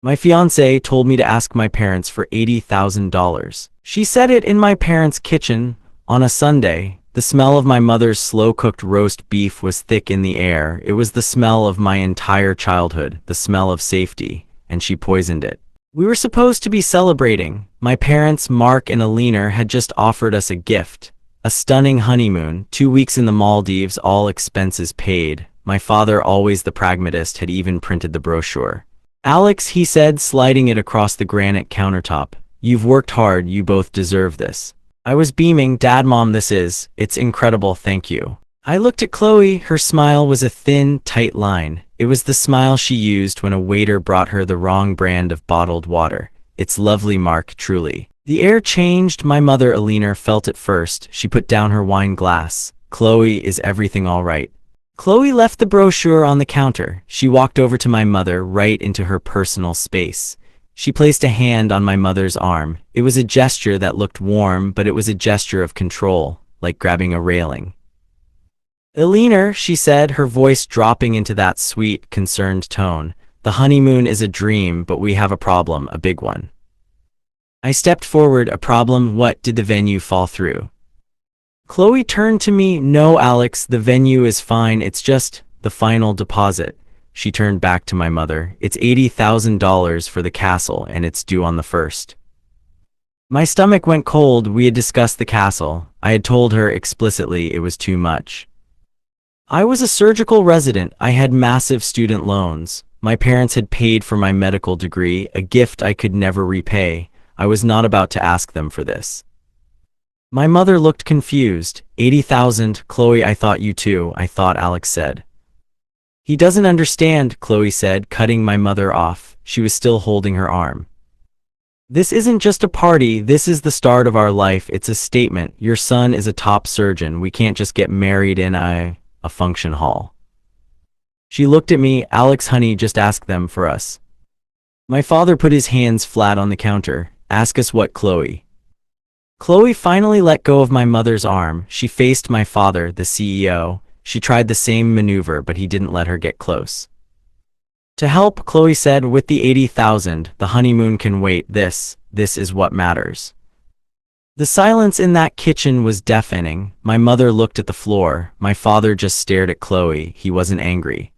My fiancée told me to ask my parents for $80,000. She said it in my parents' kitchen on a Sunday. The smell of my mother's slow-cooked roast beef was thick in the air. It was the smell of my entire childhood, the smell of safety, and she poisoned it. We were supposed to be celebrating. My parents, Mark and Alina, had just offered us a gift. A stunning honeymoon, 2 weeks in the Maldives, all expenses paid. My father, always the pragmatist, had even printed the brochure. "Alex," he said, sliding it across the granite countertop. "You've worked hard, you both deserve this." I was beaming. "Dad, Mom, it's incredible, thank you." I looked at Chloe. Her smile was a thin, tight line. It was the smile she used when a waiter brought her the wrong brand of bottled water. "It's lovely, Mark, truly." The air changed. My mother, Alina, felt it first. She put down her wine glass. "Chloe, is everything all right?" Chloe left the brochure on the counter. She walked over to my mother, right into her personal space. She placed a hand on my mother's arm. It was a gesture that looked warm, but it was a gesture of control, like grabbing a railing. "Alina," she said, her voice dropping into that sweet, concerned tone, "the honeymoon is a dream, but we have a problem, a big one." I stepped forward. "A problem? What? Did the venue fall through?" Chloe turned to me. "No, Alex, the venue is fine. It's just the final deposit." She turned back to my mother. "It's $80,000 for the castle, and it's due on the 1st. My stomach went cold. We had discussed the castle. I had told her explicitly it was too much. I was a surgical resident. I had massive student loans. My parents had paid for my medical degree, a gift I could never repay. I was not about to ask them for this. My mother looked confused. "80,000, Chloe, I thought you too," I thought Alex said. "He doesn't understand," Chloe said, cutting my mother off. She was still holding her arm. "This isn't just a party, this is the start of our life. It's a statement. Your son is a top surgeon. We can't just get married in a function hall." She looked at me. "Alex, honey, just ask them for us." My father put his hands flat on the counter. "Ask us what, Chloe?" Chloe finally let go of my mother's arm. She faced my father, the CEO. She tried the same maneuver, but he didn't let her get close. "To help," Chloe said, "with the 80,000, the honeymoon can wait. This is what matters." The silence in that kitchen was deafening. My mother looked at the floor. My father just stared at Chloe. He wasn't angry.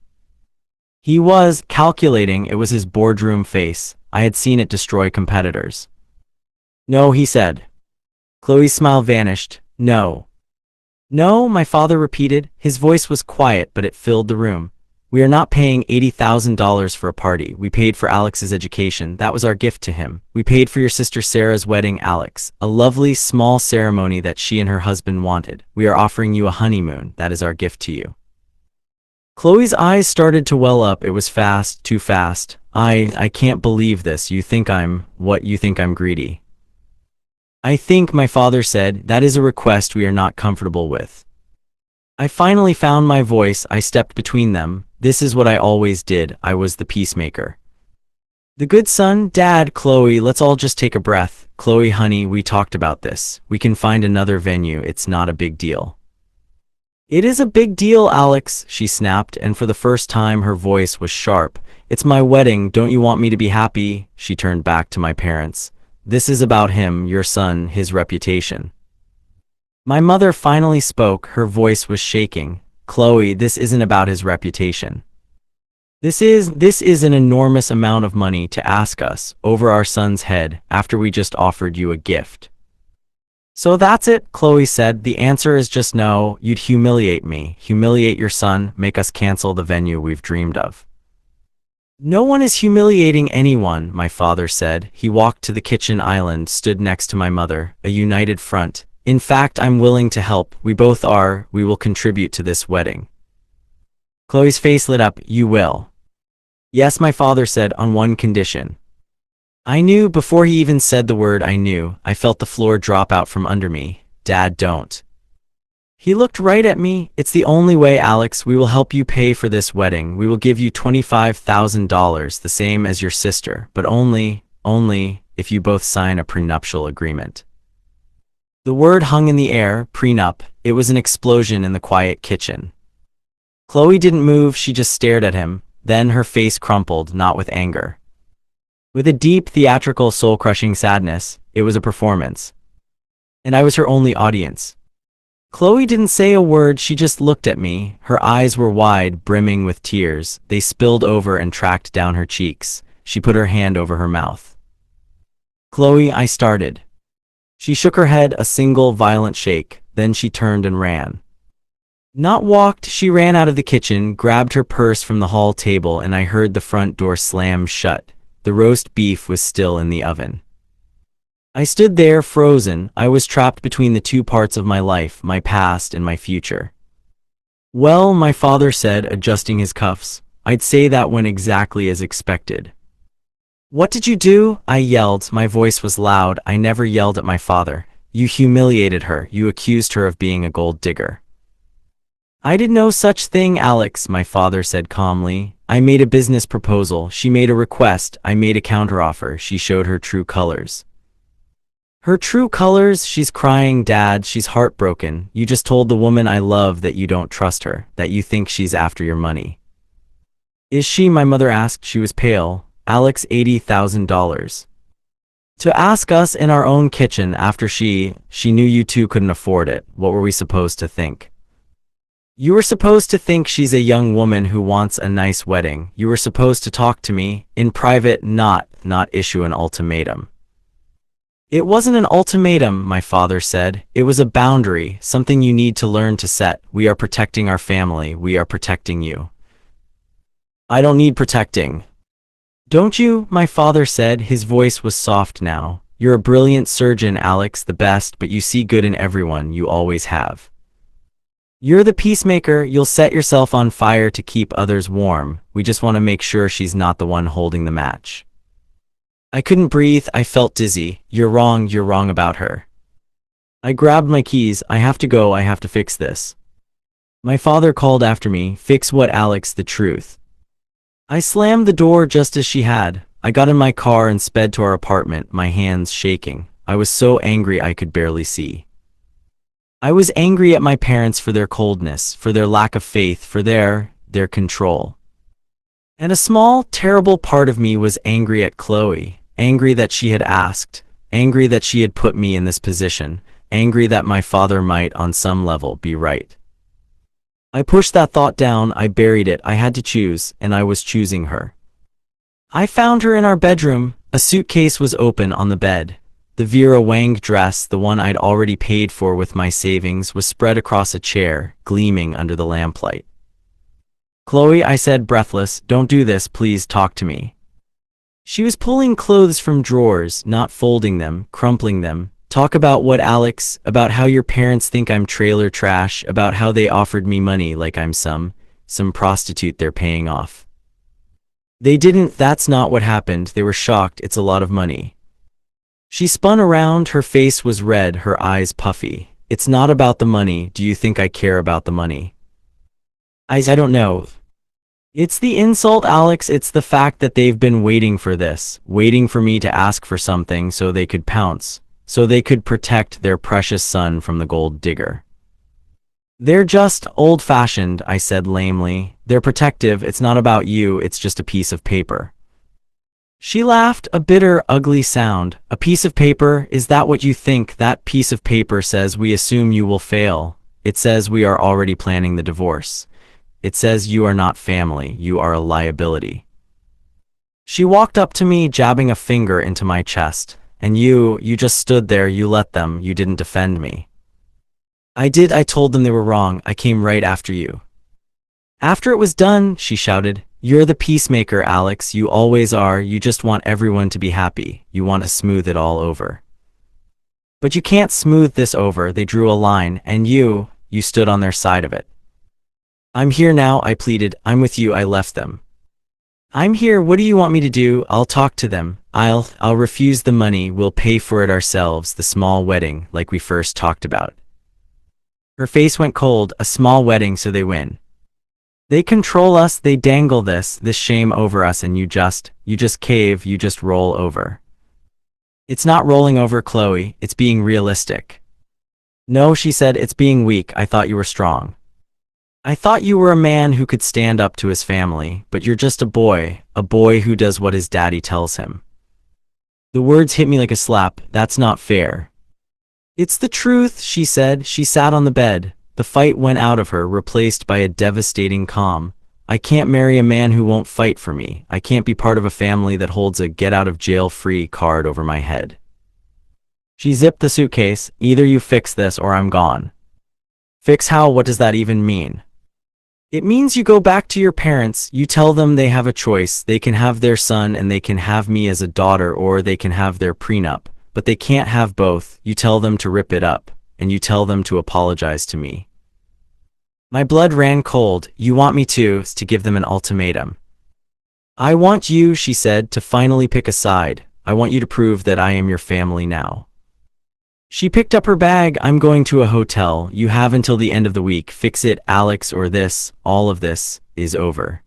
He was calculating. It was his boardroom face. I had seen it destroy competitors. "No," he said. Chloe's smile vanished. "No. No," my father repeated. His voice was quiet, but it filled the room. "We are not paying $80,000 for a party. We paid for Alex's education. That was our gift to him. We paid for your sister Sarah's wedding, Alex. A lovely, small ceremony that she and her husband wanted. We are offering you a honeymoon. That is our gift to you." Chloe's eyes started to well up. It was fast, too fast. I can't believe this. You think I'm greedy?" "I think," my father said, "that is a request we are not comfortable with." I finally found my voice. I stepped between them. This is what I always did. I was the peacemaker. "The good son, Dad." "Chloe, let's all just take a breath. Chloe, honey, we talked about this. We can find another venue. It's not a big deal." "It is a big deal, Alex," she snapped, and for the first time her voice was sharp. "It's my wedding. Don't you want me to be happy?" She turned back to my parents. "This is about him, your son, his reputation." My mother finally spoke. Her voice was shaking. "Chloe, this isn't about his reputation. This is an enormous amount of money to ask us, over our son's head, after we just offered you a gift." "So that's it," Chloe said. "The answer is just no. You'd humiliate me, humiliate your son, make us cancel the venue we've dreamed of." "No one is humiliating anyone," my father said. He walked to the kitchen island, stood next to my mother, a united front. "In fact, I'm willing to help. We both are. We will contribute to this wedding." Chloe's face lit up. "You will?" "Yes," my father said, "on one condition." I knew before he even said the word. I knew. I felt the floor drop out from under me. "Dad, don't." He looked right at me. "It's the only way, Alex. We will help you pay for this wedding. We will give you $25,000, the same as your sister, but only if you both sign a prenuptial agreement." The word hung in the air, prenup. It was an explosion in the quiet kitchen. Chloe didn't move. She just stared at him. Then her face crumpled, not with anger, With a deep, theatrical, soul-crushing sadness. It was a performance. And I was her only audience. Chloe didn't say a word, she just looked at me. Her eyes were wide, brimming with tears. They spilled over and tracked down her cheeks. She put her hand over her mouth. Chloe, I started. She shook her head, a single violent shake. Then she turned and ran. Not walked, she ran out of the kitchen, grabbed her purse from the hall table, and I heard the front door slam shut. The roast beef was still in the oven. I stood there, frozen. I was trapped between the two parts of my life, my past and my future. Well, my father said, adjusting his cuffs. I'd say that went exactly as expected. What did you do? I yelled. My voice was loud. I never yelled at my father. You humiliated her. You accused her of being a gold digger. I did no such thing, Alex, my father said calmly. I made a business proposal. She made a request. I made a counteroffer. She showed her true colors. Her true colors? She's crying, Dad. She's heartbroken. You just told the woman I love that you don't trust her, that you think she's after your money. Is she? My mother asked. She was pale. Alex, $80,000. To ask us in our own kitchen after she knew you two couldn't afford it. What were we supposed to think? You were supposed to think she's a young woman who wants a nice wedding. You were supposed to talk to me in private, not issue an ultimatum. It wasn't an ultimatum, my father said. It was a boundary, something you need to learn to set. We are protecting our family. We are protecting you. I don't need protecting. Don't you? My father said. His voice was soft now. You're a brilliant surgeon, Alex, the best, but you see good in everyone. You always have. You're the peacemaker. You'll set yourself on fire to keep others warm. We just want to make sure she's not the one holding the match. I couldn't breathe. I felt dizzy. You're wrong about her. I grabbed my keys. I have to go. I have to fix this. My father called after me. Fix what, Alex? The truth. I slammed the door just as she had. I got in my car and sped to our apartment, my hands shaking. I was so angry I could barely see. I was angry at my parents for their coldness, for their lack of faith, for their control. And a small, terrible part of me was angry at Chloe. Angry that she had asked, angry that she had put me in this position, angry that my father might, on some level, be right. I pushed that thought down, I buried it. I had to choose, and I was choosing her. I found her in our bedroom. A suitcase was open on the bed. The Vera Wang dress, the one I'd already paid for with my savings, was spread across a chair, gleaming under the lamplight. Chloe, I said, breathless, don't do this, please talk to me. She was pulling clothes from drawers, not folding them, crumpling them. Talk about what, Alex? About how your parents think I'm trailer trash, about how they offered me money like I'm some prostitute they're paying off. They didn't, that's not what happened. They were shocked. It's a lot of money. She spun around, her face was red, her eyes puffy. It's not about the money. Do you think I care about the money? I don't know. It's the insult, Alex. It's the fact that they've been waiting for this, waiting for me to ask for something so they could pounce, so they could protect their precious son from the gold digger. They're just old-fashioned, I said lamely. They're protective. It's not about you. It's just a piece of paper. She laughed, a bitter, ugly sound. A piece of paper? Is that what you think? That piece of paper says we assume you will fail. It says we are already planning the divorce. It says you are not family. You are a liability. She walked up to me, jabbing a finger into my chest. And you just stood there. You let them. You didn't defend me. I did. I told them they were wrong. I came right after you. After it was done, she shouted, you're the peacemaker, Alex. You always are. You just want everyone to be happy. You want to smooth it all over. But you can't smooth this over. They drew a line, and you stood on their side of it. I'm here now, I pleaded. I'm with you. I left them. I'm here. What do you want me to do? I'll talk to them. I'll refuse the money. We'll pay for it ourselves. The small wedding, like we first talked about. Her face went cold. A small wedding, so they win. They control us. They dangle this shame over us, and you just cave. You just roll over. It's not rolling over, Chloe. It's being realistic. No, she said, it's being weak. I thought you were strong. I thought you were a man who could stand up to his family, but you're just a boy who does what his daddy tells him. The words hit me like a slap. That's not fair. It's the truth, she said. She sat on the bed. The fight went out of her, replaced by a devastating calm. I can't marry a man who won't fight for me. I can't be part of a family that holds a get-out-of-jail-free card over my head. She zipped the suitcase. Either you fix this or I'm gone. Fix how? What does that even mean? It means you go back to your parents, you tell them they have a choice. They can have their son and they can have me as a daughter, or they can have their prenup. But they can't have both. You tell them to rip it up, and you tell them to apologize to me. My blood ran cold. You want me to give them an ultimatum. I want you, she said, to finally pick a side. I want you to prove that I am your family now. She picked up her bag. I'm going to a hotel. You have until the end of the week. Fix it, Alex, or this, all of this, is over.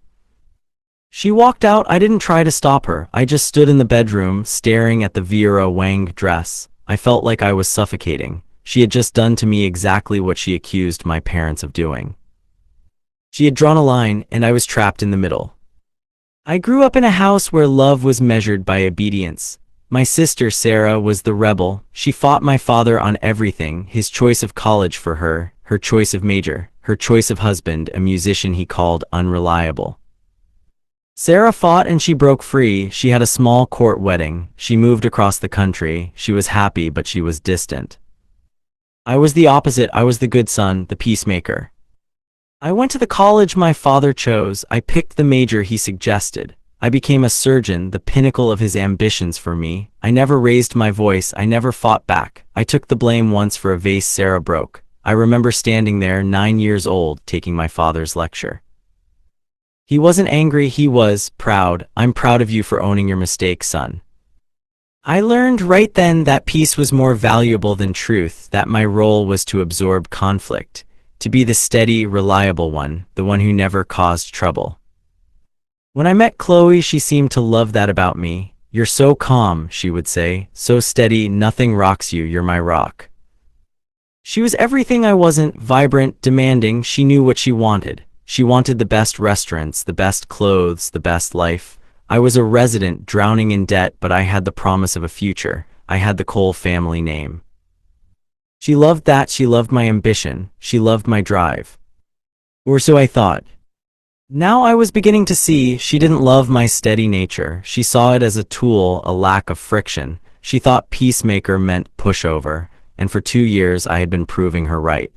She walked out. I didn't try to stop her. I just stood in the bedroom, staring at the Vera Wang dress. I felt like I was suffocating. She had just done to me exactly what she accused my parents of doing. She had drawn a line, and I was trapped in the middle. I grew up in a house where love was measured by obedience. My sister, Sarah, was the rebel. She fought my father on everything: his choice of college for her, her choice of major, her choice of husband, a musician he called unreliable. Sarah fought and she broke free. She had a small court wedding. She moved across the country. She was happy, but she was distant. I was the opposite. I was the good son, the peacemaker. I went to the college my father chose. I picked the major he suggested. I became a surgeon, the pinnacle of his ambitions for me. I never raised my voice. I never fought back. I took the blame once for a vase Sarah broke. I remember standing there, 9 years old, taking my father's lecture. He wasn't angry, he was proud. I'm proud of you for owning your mistake, son. I learned right then that peace was more valuable than truth, that my role was to absorb conflict, to be the steady, reliable one, the one who never caused trouble. When I met Chloe, she seemed to love that about me. You're so calm, she would say, so steady, nothing rocks you, you're my rock. She was everything I wasn't: vibrant, demanding. She knew what she wanted. She wanted the best restaurants, the best clothes, the best life. I was a resident, drowning in debt, but I had the promise of a future. I had the Cole family name. She loved that. She loved my ambition. She loved my drive. Or so I thought. Now I was beginning to see she didn't love my steady nature. She saw it as a tool, a lack of friction. She thought peacemaker meant pushover, and for 2 years I had been proving her right.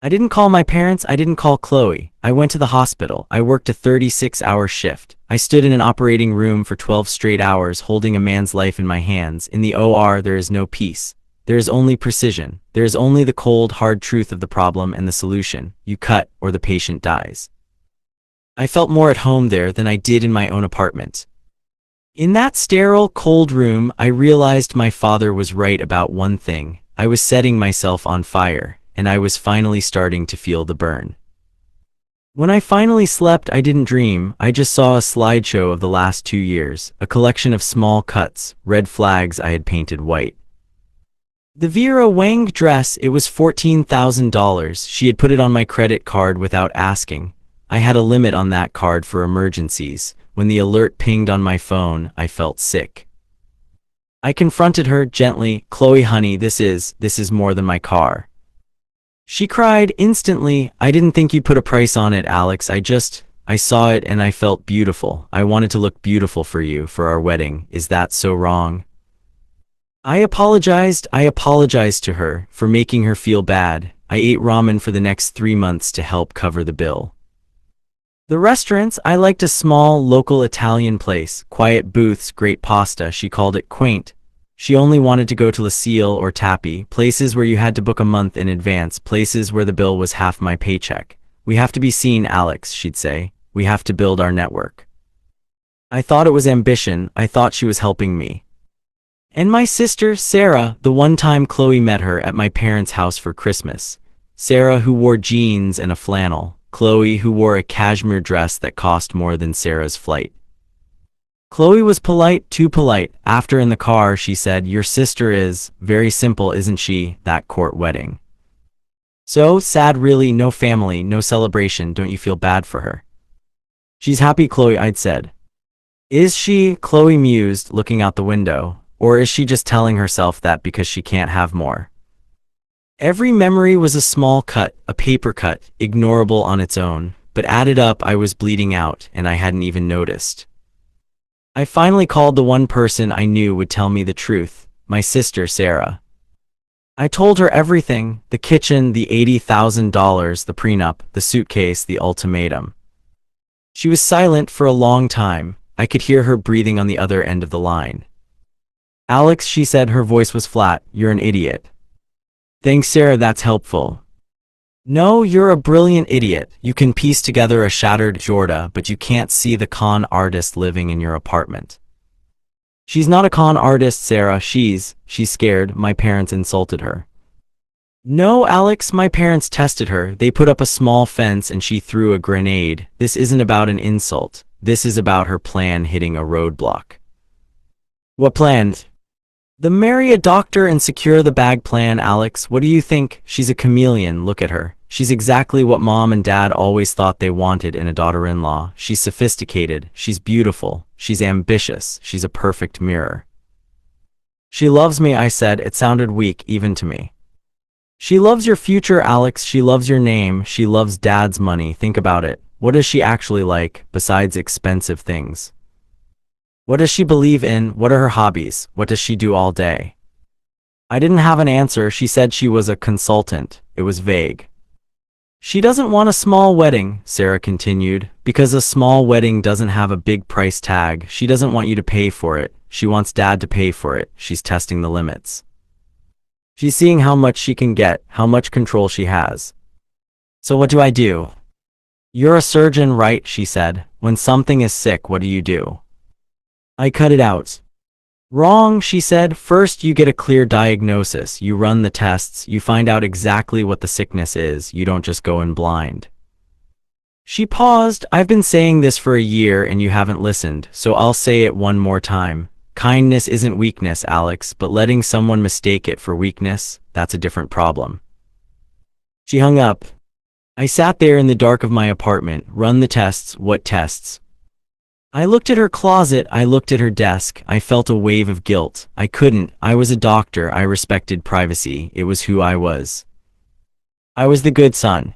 I didn't call my parents. I didn't call Chloe. I went to the hospital. I worked a 36-hour shift. I stood in an operating room for 12 straight hours, holding a man's life in my hands. In the OR, there is no peace. There is only precision. There is only the cold, hard truth of the problem and the solution. You cut, or the patient dies. I felt more at home there than I did in my own apartment. In that sterile, cold room, I realized my father was right about one thing. I was setting myself on fire, and I was finally starting to feel the burn. When I finally slept, I didn't dream. I just saw a slideshow of the last 2 years, a collection of small cuts, red flags I had painted white. The Vera Wang dress, it was $14,000. She had put it on my credit card without asking. I had a limit on that card for emergencies. When the alert pinged on my phone, I felt sick. I confronted her gently. Chloe, honey, this is more than my car. She cried instantly. I didn't think you'd put a price on it, Alex. I saw it and I felt beautiful. I wanted to look beautiful for you, for our wedding. Is that so wrong? I apologized to her for making her feel bad. I ate ramen for the next 3 months to help cover the bill. The restaurants, I liked a small, local Italian place, quiet booths, great pasta. She called it quaint. She only wanted to go to Lucille or Tappy, places where you had to book a month in advance, places where the bill was half my paycheck. We have to be seen, Alex, she'd say. We have to build our network. I thought it was ambition. I thought she was helping me. And my sister, Sarah, the one time Chloe met her at my parents' house for Christmas. Sarah, who wore jeans and a flannel. Chloe, who wore a cashmere dress that cost more than Sarah's flight. Chloe was polite, too polite. After in the car, she said, your sister is very simple, isn't she? That court wedding. So sad, really. No family, no celebration. Don't you feel bad for her? She's happy, Chloe, I'd said. Is she, Chloe mused, looking out the window, or is she just telling herself that because she can't have more? Every memory was a small cut, a paper cut, ignorable on its own, but added up I was bleeding out, and I hadn't even noticed. I finally called the one person I knew would tell me the truth, my sister Sarah. I told her everything, the kitchen, the $80,000, the prenup, the suitcase, the ultimatum. She was silent for a long time. I could hear her breathing on the other end of the line. Alex, she said, her voice was flat, you're an idiot. Thanks, Sarah, that's helpful. No, you're a brilliant idiot. You can piece together a shattered Jorda, but you can't see the con artist living in your apartment. She's not a con artist, Sarah. She's scared. My parents insulted her. No, Alex, my parents tested her. They put up a small fence and she threw a grenade. This isn't about an insult. This is about her plan hitting a roadblock. What plan? The marry a doctor and secure the bag plan, Alex. What do you think? She's a chameleon. Look at her. She's exactly what mom and dad always thought they wanted in a daughter-in-law. She's sophisticated. She's beautiful. She's ambitious. She's a perfect mirror. She loves me, I said. It sounded weak even to me. She loves your future, Alex. She loves your name. She loves dad's money. Think about it. What does she actually like, besides expensive things? What does she believe in? What are her hobbies? What does she do all day? I didn't have an answer. She said she was a consultant. It was vague. She doesn't want a small wedding, Sarah continued, because a small wedding doesn't have a big price tag. She doesn't want you to pay for it. She wants dad to pay for it. She's testing the limits. She's seeing how much she can get, how much control she has. So what do I do? You're a surgeon, right? She said. When something is sick, what do you do? I cut it out. Wrong, she said. First, you get a clear diagnosis. You run the tests. You find out exactly what the sickness is. You don't just go in blind. She paused. I've been saying this for a year and you haven't listened, so I'll say it one more time. Kindness isn't weakness, Alex, but letting someone mistake it for weakness, that's a different problem. She hung up. I sat there in the dark of my apartment. Run the tests. What tests? I looked at her closet, I looked at her desk, I felt a wave of guilt. I couldn't. I was a doctor, I respected privacy. It was who I was. I was the good son.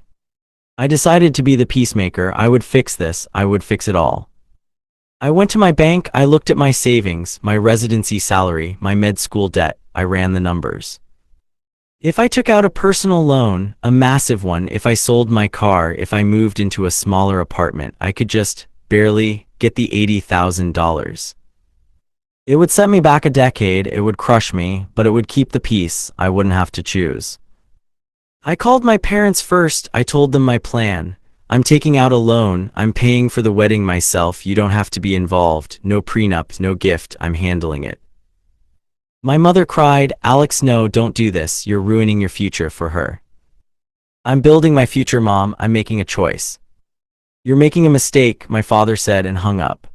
I decided to be the peacemaker. I would fix this. I would fix it all. I went to my bank, I looked at my savings, my residency salary, my med school debt. I ran the numbers. If I took out a personal loan, a massive one, if I sold my car, if I moved into a smaller apartment, I could just barely get the $80,000. It would set me back a decade, it would crush me, but it would keep the peace. I wouldn't have to choose. I called my parents first. I told them my plan. I'm taking out a loan. I'm paying for the wedding myself. You don't have to be involved. No prenup, no gift. I'm handling it. My mother cried, Alex, no, don't do this. You're ruining your future for her. I'm building my future, Mom. I'm making a choice. You're making a mistake, my father said and hung up.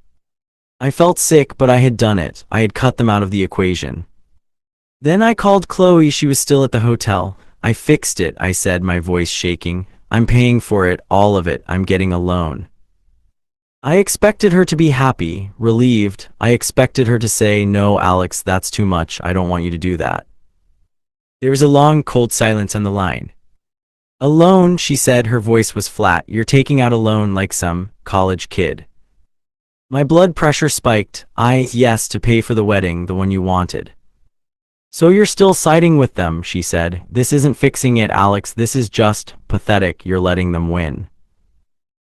I felt sick, but I had done it. I had cut them out of the equation. Then I called Chloe. She was still at the hotel. I fixed it, I said, my voice shaking. I'm paying for it, all of it. I'm getting a loan. I expected her to be happy, relieved. I expected her to say, no, Alex, that's too much. I don't want you to do that. There was a long, cold silence on the line. A loan, she said, her voice was flat. You're taking out a loan like some college kid. My blood pressure spiked. Yes, to pay for the wedding, the one you wanted. So you're still siding with them, she said. This isn't fixing it, Alex. This is just pathetic. You're letting them win.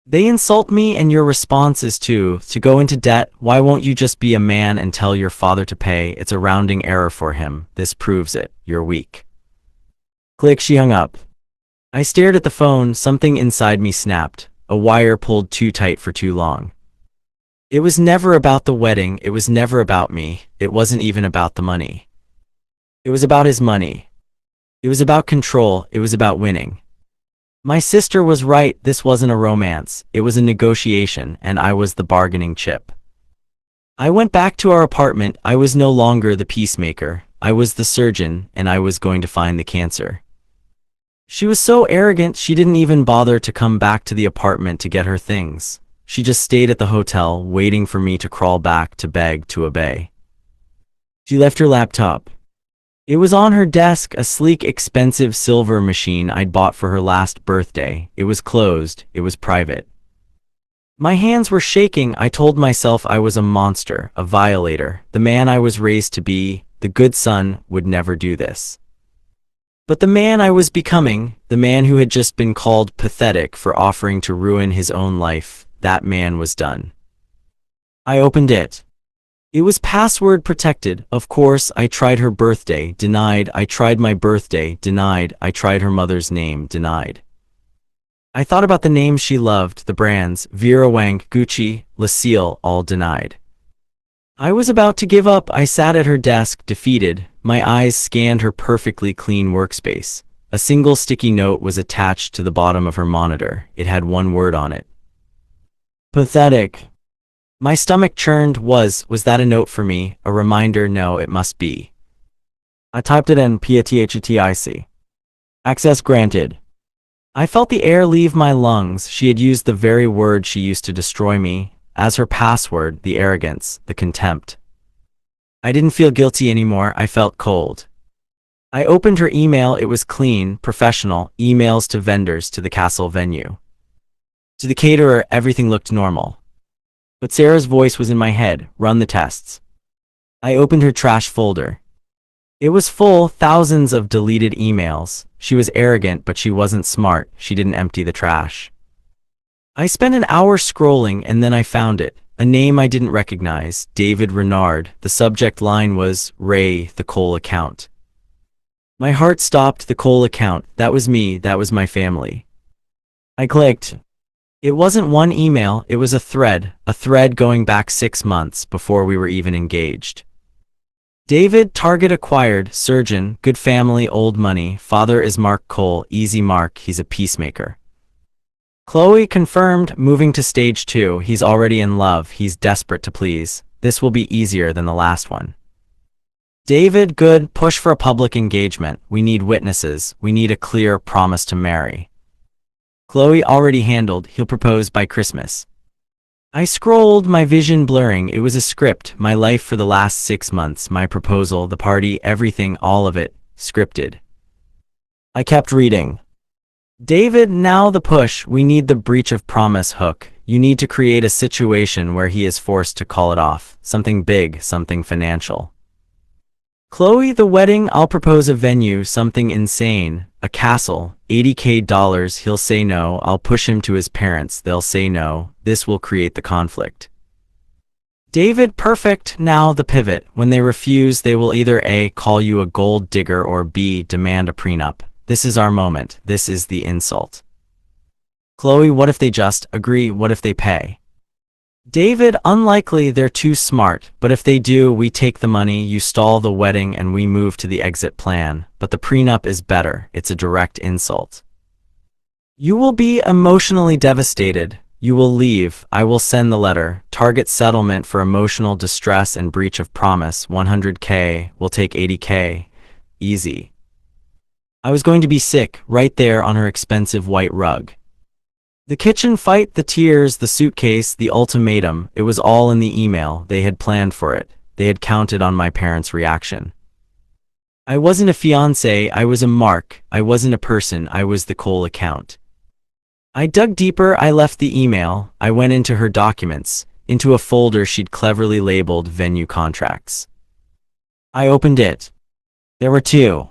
They insult me and your response is to go into debt. Why won't you just be a man and tell your father to pay? It's a rounding error for him. This proves it. You're weak. Click, she hung up. I stared at the phone. Something inside me snapped. A wire pulled too tight for too long. It was never about the wedding. It was never about me. It wasn't even about the money. It was about his money. It was about control. It was about winning. My sister was right. This wasn't a romance. It was a negotiation, and I was the bargaining chip. I went back to our apartment. I was no longer the peacemaker. I was the surgeon, and I was going to find the cancer. She was so arrogant, she didn't even bother to come back to the apartment to get her things. She just stayed at the hotel, waiting for me to crawl back to beg to obey. She left her laptop. It was on her desk, a sleek, expensive silver machine I'd bought for her last birthday. It was closed. It was private. My hands were shaking. I told myself I was a monster, a violator. The man I was raised to be, the good son, would never do this. But the man I was becoming, the man who had just been called pathetic for offering to ruin his own life, that man was done. I opened it. It was password protected. Of course, I tried her birthday, denied. I tried my birthday, denied. I tried her mother's name, denied. I thought about the names she loved, the brands, Vera Wang, Gucci, Lucille, all denied. I was about to give up. I sat at her desk, defeated. My eyes scanned her perfectly clean workspace. A single sticky note was attached to the bottom of her monitor. It had one word on it. Pathetic. My stomach churned. Was that a note for me? A reminder? No, it must be. I typed it in PATHETIC. Access granted. I felt the air leave my lungs. She had used the very word she used to destroy me as her password, the arrogance, the contempt. I didn't feel guilty anymore. I felt cold. I opened her email. It was clean, professional, emails to vendors, to the castle venue. To the caterer, everything looked normal. But Sarah's voice was in my head. Run the tests. I opened her trash folder. It was full, thousands of deleted emails. She was arrogant, but she wasn't smart. She didn't empty the trash. I spent an hour scrolling, and then I found it. A name I didn't recognize, David Renard. The subject line was, Ray, the Cole account. My heart stopped. The Cole account. That was me. That was my family. I clicked. It wasn't one email, it was a thread going back 6 months before we were even engaged. David, target acquired, surgeon, good family, old money, father is Mark Cole, easy Mark, he's a peacemaker. Chloe, confirmed, moving to stage 2, he's already in love, he's desperate to please. This will be easier than the last one. David, good, push for a public engagement, we need witnesses, we need a clear promise to marry. Chloe, already handled, he'll propose by Christmas. I scrolled, my vision blurring. It was a script, my life for the last 6 months, my proposal, the party, everything, all of it, scripted. I kept reading. David, now the push, we need the breach of promise hook. You need to create a situation where he is forced to call it off. Something big, something financial. Chloe, the wedding, I'll propose a venue, something insane, a castle, $80,000, he'll say no, I'll push him to his parents, they'll say no, this will create the conflict. David, perfect, now the pivot, when they refuse they will either A, call you a gold digger or B, demand a prenup. This is our moment, this is the insult. Chloe, what if they just agree, what if they pay? David, unlikely, they're too smart, but if they do, we take the money, you stall the wedding and we move to the exit plan, but the prenup is better, it's a direct insult. You will be emotionally devastated, you will leave, I will send the letter, target settlement for emotional distress and breach of promise, $100K, we'll take $80K, easy. I was going to be sick, right there on her expensive white rug. The kitchen fight, the tears, the suitcase, the ultimatum, it was all in the email. They had planned for it. They had counted on my parents' reaction. I wasn't a fiancé, I was a mark. I wasn't a person, I was the Cole account. I dug deeper, I left the email. I went into her documents, into a folder she'd cleverly labeled venue contracts. I opened it. There were 2.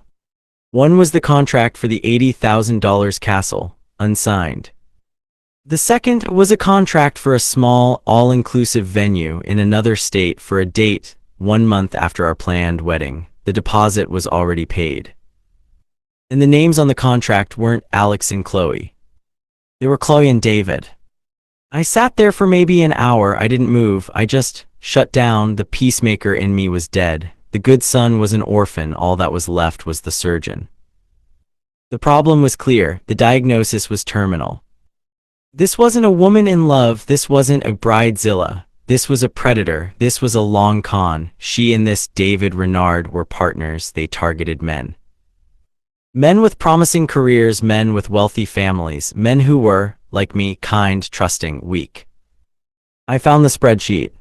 One was the contract for the $80,000 castle, unsigned. The second was a contract for a small, all-inclusive venue in another state for a date 1 month after our planned wedding. The deposit was already paid. And the names on the contract weren't Alex and Chloe. They were Chloe and David. I sat there for maybe an hour. I didn't move. I just shut down. The peacemaker in me was dead. The good son was an orphan. All that was left was the surgeon. The problem was clear. The diagnosis was terminal. This wasn't a woman in love, this wasn't a bridezilla, this was a predator, this was a long con. She and this David Renard were partners, they targeted men. Men with promising careers, men with wealthy families, men who were, like me, kind, trusting, weak. I found the spreadsheet.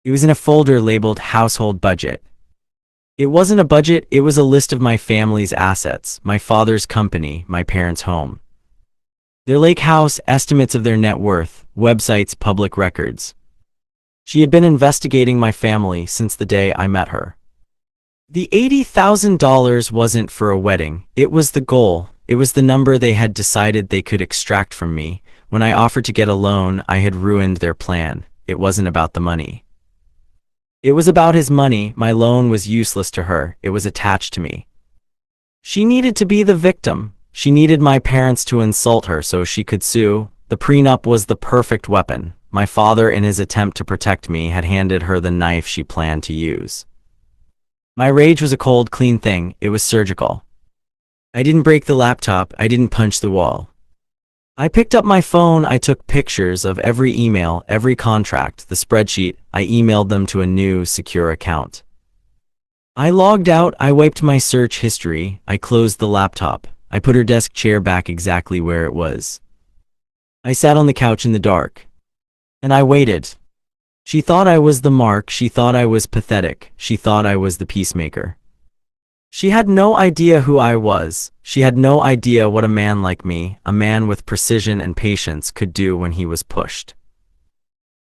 It was in a folder labeled Household Budget. It wasn't a budget, it was a list of my family's assets, my father's company, my parents' home. Their lake house, estimates of their net worth, websites, public records. She had been investigating my family since the day I met her. The $80,000 wasn't for a wedding, it was the goal, it was the number they had decided they could extract from me. When I offered to get a loan, I had ruined their plan. It wasn't about the money. It was about his money. My loan was useless to her, it was attached to me. She needed to be the victim. She needed my parents to insult her so she could sue. The prenup was the perfect weapon. My father, in his attempt to protect me, had handed her the knife she planned to use. My rage was a cold, clean thing. It was surgical. I didn't break the laptop. I didn't punch the wall. I picked up my phone. I took pictures of every email, every contract, the spreadsheet. I emailed them to a new, secure account. I logged out. I wiped my search history. I closed the laptop. I put her desk chair back exactly where it was. I sat on the couch in the dark. And I waited. She thought I was the mark. She thought I was pathetic. She thought I was the peacemaker. She had no idea who I was. She had no idea what a man like me, a man with precision and patience, could do when he was pushed.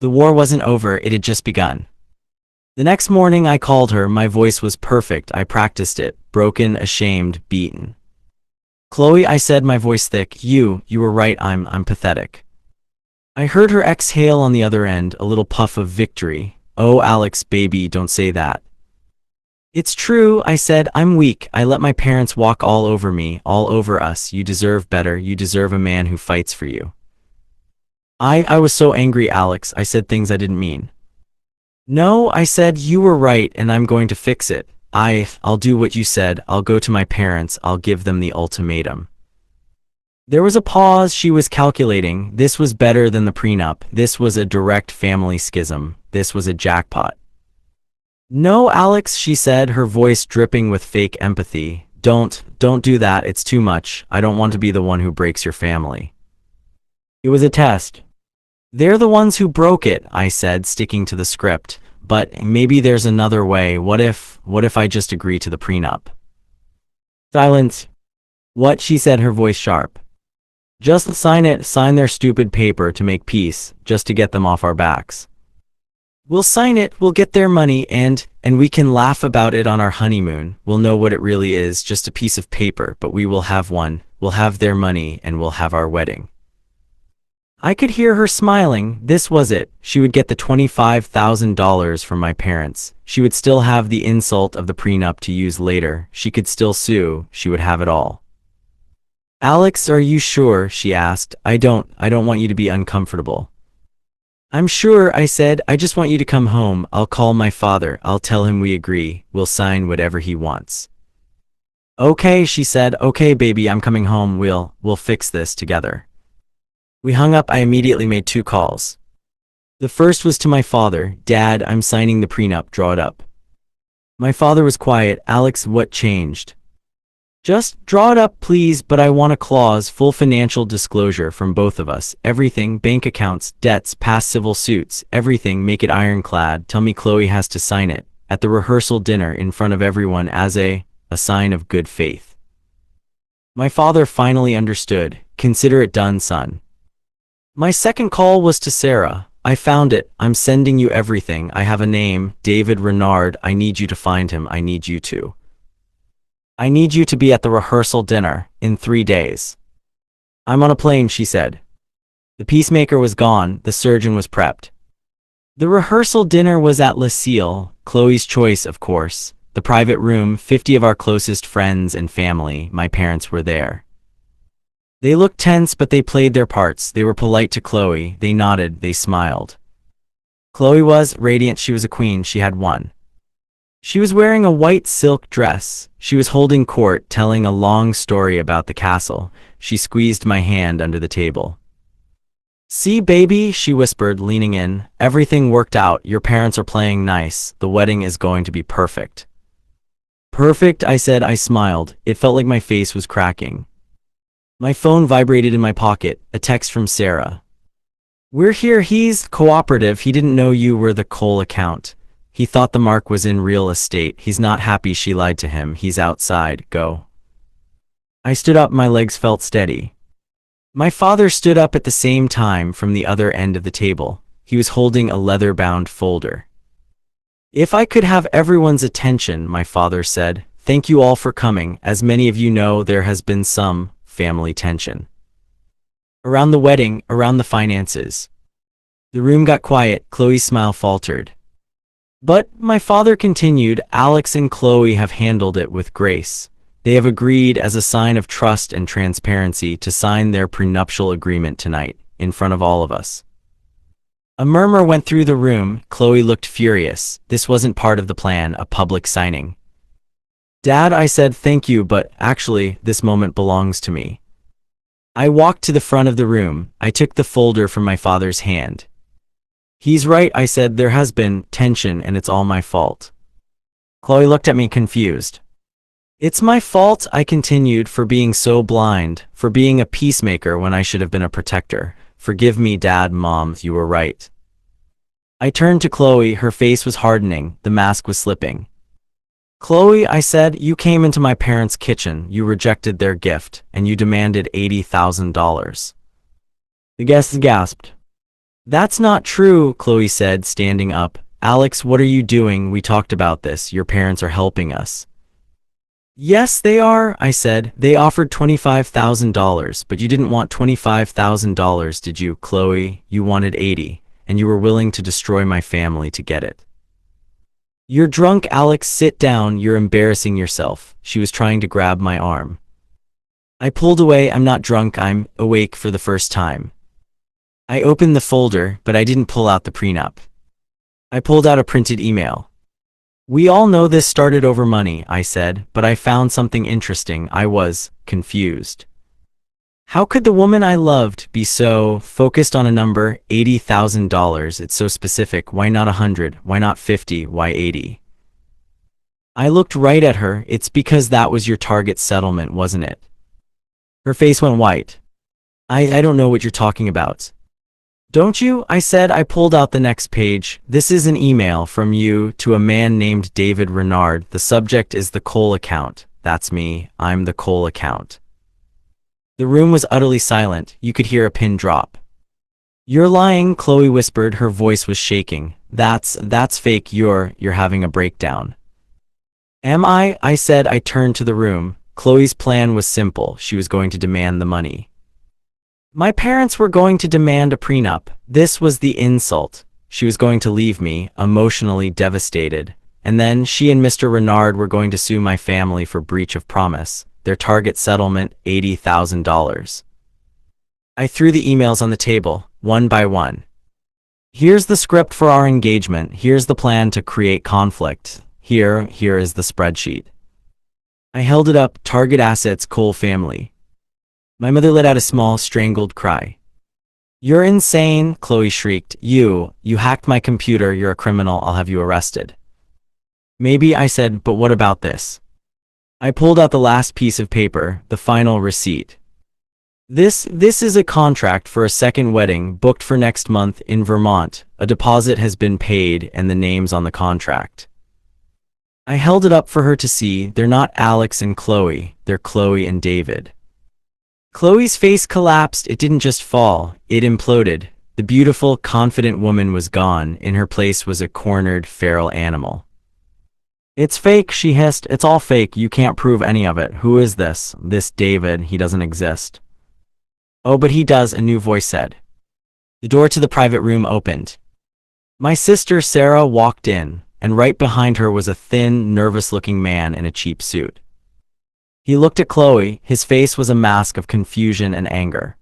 The war wasn't over, it had just begun. The next morning I called her. My voice was perfect. I practiced it. Broken, ashamed, beaten. "Chloe," I said, my voice thick, you were right, I'm pathetic. I heard her exhale on the other end, a little puff of victory. "Oh, Alex, baby, don't say that." "It's true," I said, "I'm weak. I let my parents walk all over me, all over us. You deserve better. You deserve a man who fights for you." I was so angry, Alex. I said things I didn't mean. "No," I said, "you were right, and I'm going to fix it. I'll do what you said. I'll go to my parents. I'll give them the ultimatum." There was a pause. She was calculating. This was better than the prenup. This was a direct family schism. This was a jackpot. "No, Alex," she said, her voice dripping with fake empathy. Don't do that. It's too much. I don't want to be the one who breaks your family." It was a test. "They're the ones who broke it," I said, sticking to the script. "But maybe there's another way. What if I just agree to the prenup?" Silence. "What?" she said, her voice sharp. "Just sign it. Sign their stupid paper to make peace, just to get them off our backs. We'll sign it, we'll get their money, and we can laugh about it on our honeymoon. We'll know what it really is, just a piece of paper, but we will have one. We'll have their money, and we'll have our wedding." I could hear her smiling. This was it. She would get the $25,000 from my parents. She would still have the insult of the prenup to use later. She could still sue. She would have it all. "Alex, are you sure?" she asked. I don't want you to be uncomfortable." "I'm sure," I said. "I just want you to come home. I'll call my father. I'll tell him we agree. We'll sign whatever he wants." "Okay," she said. "Okay, baby, I'm coming home. We'll fix this together." We hung up. I immediately made 2 calls. The first was to my father. "Dad, I'm signing the prenup. Draw it up." My father was quiet. "Alex, what changed?" "Just draw it up, please, but I want a clause, full financial disclosure from both of us. Everything, bank accounts, debts, past civil suits, everything, make it ironclad. Tell me Chloe has to sign it, at the rehearsal dinner, in front of everyone, as a sign of good faith." My father finally understood. "Consider it done, son." My second call was to Sarah. "I found it. I'm sending you everything. I have a name, David Renard. I need you to find him. I need you to be at the rehearsal dinner, in 3 days." "I'm on a plane," she said. The peacemaker was gone, the surgeon was prepped. The rehearsal dinner was at Lucille, Chloe's choice, of course. The private room, 50 of our closest friends and family, my parents were there. They looked tense, but they played their parts. They were polite to Chloe, they nodded, they smiled. Chloe was radiant. She was a queen. She had won. She was wearing a white silk dress. She was holding court, telling a long story about the castle. She squeezed my hand under the table. "See, baby," she whispered, leaning in. "Everything worked out. Your parents are playing nice. The wedding is going to be perfect." "Perfect," I said. I smiled. It felt like my face was cracking. My phone vibrated in my pocket, a text from Sarah. We're here. He's cooperative. He didn't know you were the Cole account. He thought the mark was in real estate. He's not happy she lied to him. He's outside. Go. I stood up. My legs felt steady. My father stood up at the same time from the other end of the table. He was holding a leather-bound folder. If I could have everyone's attention, my father said. Thank you all for coming. As many of you know, there has been some family tension. Around the wedding, around the finances. The room got quiet. Chloe's smile faltered. But, my father continued, Alex and Chloe have handled it with grace. They have agreed as a sign of trust and transparency to sign their prenuptial agreement tonight, in front of all of us. A murmur went through the room. Chloe looked furious. This wasn't part of the plan, a public signing. Dad, I said, thank you, but actually, this moment belongs to me. I walked to the front of the room. I took the folder from my father's hand. He's right, I said, there has been tension and it's all my fault. Chloe looked at me confused. It's my fault, I continued, for being so blind, for being a peacemaker when I should have been a protector. Forgive me, Dad, Mom, you were right. I turned to Chloe. Her face was hardening. The mask was slipping. Chloe, I said, you came into my parents' kitchen, you rejected their gift, and you demanded $80,000. The guests gasped. That's not true, Chloe said, standing up. Alex, what are you doing? We talked about this. Your parents are helping us. Yes, they are, I said. They offered $25,000, but you didn't want $25,000, did you, Chloe? You wanted 80, and you were willing to destroy my family to get it. You're drunk, Alex. Sit down. You're embarrassing yourself. She was trying to grab my arm. I pulled away. I'm not drunk. I'm awake for the first time. I opened the folder, but I didn't pull out the prenup. I pulled out a printed email. We all know this started over money, I said, but I found something interesting. I was confused. How could the woman I loved be so focused on a number, $80,000? It's so specific. Why not 100? Why not 50? Why 80? I looked right at her. It's because that was your target settlement, wasn't it? Her face went white. I don't know what you're talking about. Don't you? I said. I pulled out the next page. This is an email from you to a man named David Renard. The subject is the Cole account. That's me. I'm the Cole account. The room was utterly silent. You could hear a pin drop. You're lying, Chloe whispered. Her voice was shaking. That's fake. You're having a breakdown. Am I? I said. I turned to the room. Chloe's plan was simple. She was going to demand the money. My parents were going to demand a prenup. This was the insult. She was going to leave me, emotionally devastated. And then she and Mr. Renard were going to sue my family for breach of promise. Their target settlement, $80,000. I threw the emails on the table, one by one. Here's the script for our engagement. Here's the plan to create conflict. Here is the spreadsheet. I held it up. Target assets, Cole family. My mother let out a small, strangled cry. You're insane, Chloe shrieked. You hacked my computer. You're a criminal. I'll have you arrested. Maybe, I said, but what about this? I pulled out the last piece of paper, the final receipt. This is a contract for a second wedding booked for next month in Vermont. A deposit has been paid and the name's on the contract. I held it up for her to see. They're not Alex and Chloe, they're Chloe and David. Chloe's face collapsed. It didn't just fall, it imploded. The beautiful, confident woman was gone. In her place was a cornered, feral animal. It's fake, she hissed. It's all fake. You can't prove any of it. Who is this? This David. He doesn't exist. Oh, but he does, a new voice said. The door to the private room opened. My sister Sarah walked in, and right behind her was a thin, nervous-looking man in a cheap suit. He looked at Chloe. His face was a mask of confusion and anger.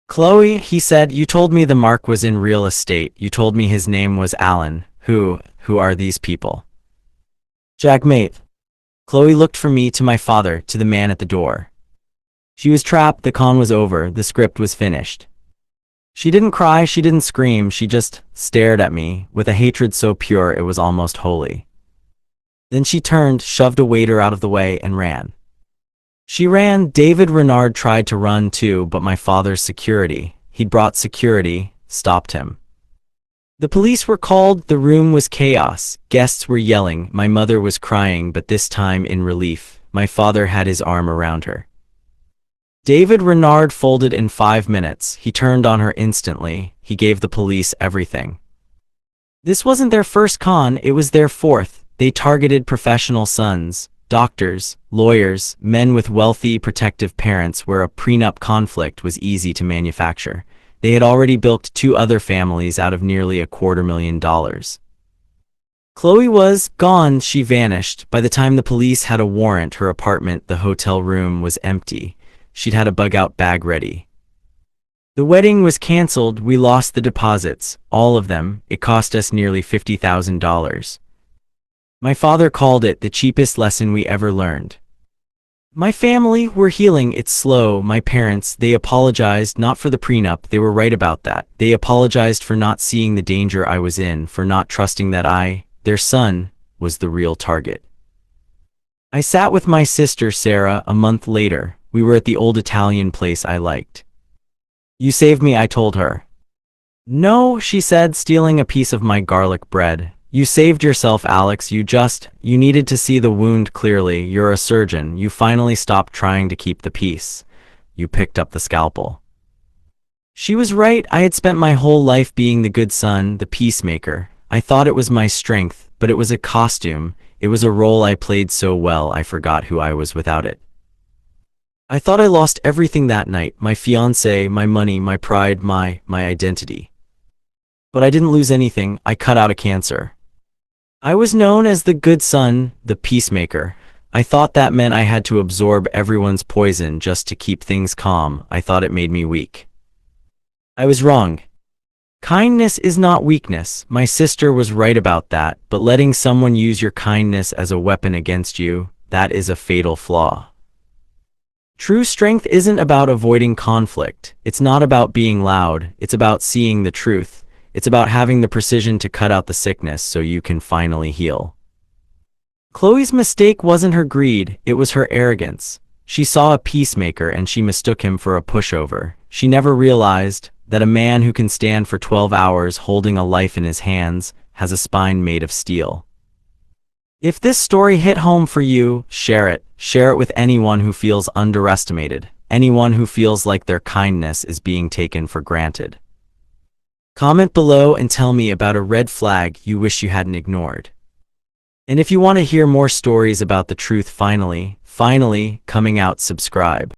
Chloe, he said, you told me the mark was in real estate. You told me his name was Alan. Who are these people? Jackmate. Chloe looked from me to my father, to the man at the door. She was trapped. The con was over. The script was finished. She didn't cry. She didn't scream. She just stared at me, with a hatred so pure it was almost holy. Then she turned, shoved a waiter out of the way, and ran. She ran. David Renard tried to run too, but my father's security. He'd brought security. stopped him. The police were called, the room was chaos, guests were yelling, my mother was crying, but this time in relief, my father had his arm around her. David Renard folded in 5 minutes, he turned on her instantly, he gave the police everything. This wasn't their first con, it was their fourth. They targeted professional sons, doctors, lawyers, men with wealthy, protective parents where a prenup conflict was easy to manufacture. They had already bilked 2 other families out of nearly $250,000. Chloe was gone, she vanished. By the time the police had a warrant, her apartment, the hotel room, was empty. She'd had a bug-out bag ready. The wedding was canceled, we lost the deposits, all of them. It cost us nearly $50,000. My father called it the cheapest lesson we ever learned. My family, we're healing, it's slow. My parents, they apologized, not for the prenup, they were right about that. They apologized for not seeing the danger I was in, for not trusting that I, their son, was the real target. I sat with my sister Sarah a month later. We were at the old Italian place I liked. You saved me, I told her. No, she said, stealing a piece of my garlic bread. You saved yourself, Alex, you needed to see the wound clearly. You're a surgeon. You finally stopped trying to keep the peace. You picked up the scalpel. She was right. I had spent my whole life being the good son, the peacemaker. I thought it was my strength, but it was a costume. It was a role I played so well I forgot who I was without it. I thought I lost everything that night, my fiancé, my money, my pride, my identity. But I didn't lose anything. I cut out a cancer. I was known as the good son, the peacemaker. I thought that meant I had to absorb everyone's poison just to keep things calm. I thought it made me weak. I was wrong. Kindness is not weakness. My sister was right about that, but letting someone use your kindness as a weapon against you, that is a fatal flaw. True strength isn't about avoiding conflict. It's not about being loud. It's about seeing the truth. It's about having the precision to cut out the sickness so you can finally heal. Chloe's mistake wasn't her greed, it was her arrogance. She saw a peacemaker and she mistook him for a pushover. She never realized that a man who can stand for 12 hours holding a life in his hands has a spine made of steel. If this story hit home for you, share it. Share it with anyone who feels underestimated, anyone who feels like their kindness is being taken for granted. Comment below and tell me about a red flag you wish you hadn't ignored. And if you want to hear more stories about the truth finally coming out, subscribe.